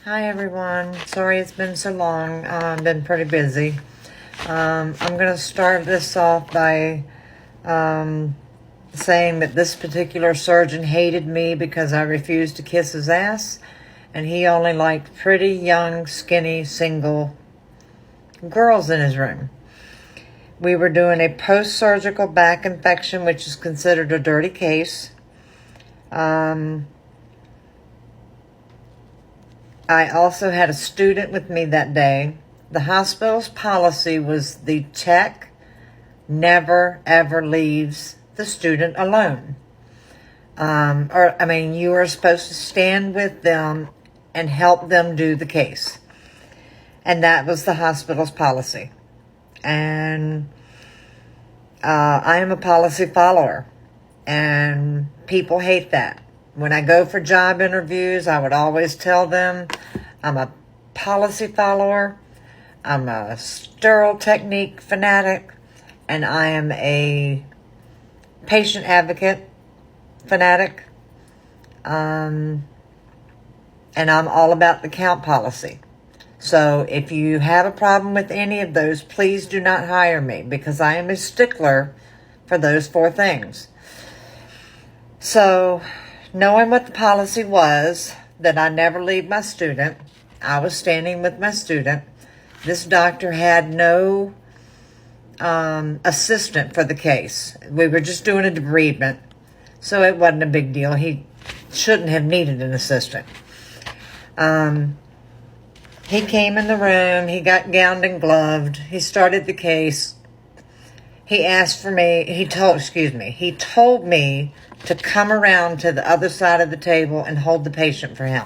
Hi everyone. Sorry it's been so long. I've been pretty busy. I'm going to start this off by saying that this particular surgeon hated me because I refused to kiss his ass, and he only liked pretty, young, skinny, single girls in his room. We were doing a post-surgical back infection, which is considered a dirty case. I also had a student with me that day. The hospital's policy was the tech never, ever leaves the student alone. You are supposed to stand with them and help them do the case. And that was the hospital's policy. And I am a policy follower. And people hate that. When I go for job interviews, I would always tell them I'm a policy follower, I'm a sterile technique fanatic, and I am a patient advocate fanatic. And I'm all about the count policy. So if you have a problem with any of those, please do not hire me, because I am a stickler for those 4 things. So, knowing what the policy was, that I never leave my student, I was standing with my student. This doctor had no assistant for the case. We were just doing a debridement, so it wasn't a big deal. He shouldn't have needed an assistant. He came in the room, he got gowned and gloved, he started the case. He asked for me, he told me to come around to the other side of the table and hold the patient for him.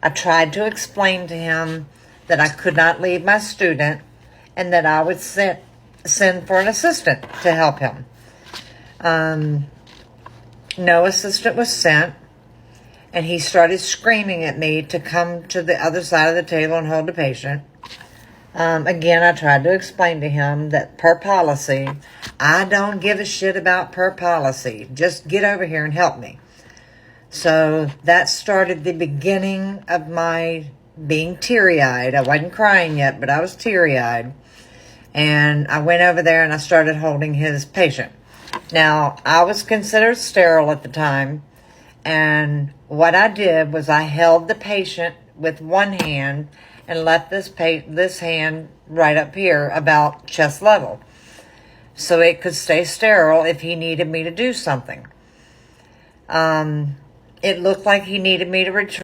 I tried to explain to him that I could not leave my student and that I would send for an assistant to help him. No assistant was sent, and he started screaming at me to come to the other side of the table and hold the patient. Again, I tried to explain to him that per policy, I don't give a shit about per policy. Just get over here and help me. So that started the beginning of my being teary-eyed. I wasn't crying yet, but I was teary-eyed. And I went over there and I started holding his patient. Now, I was considered sterile at the time. And what I did was I held the patient with one hand and left this hand right up here about chest level, so it could stay sterile if he needed me to do something. It looked like he needed me to retrieve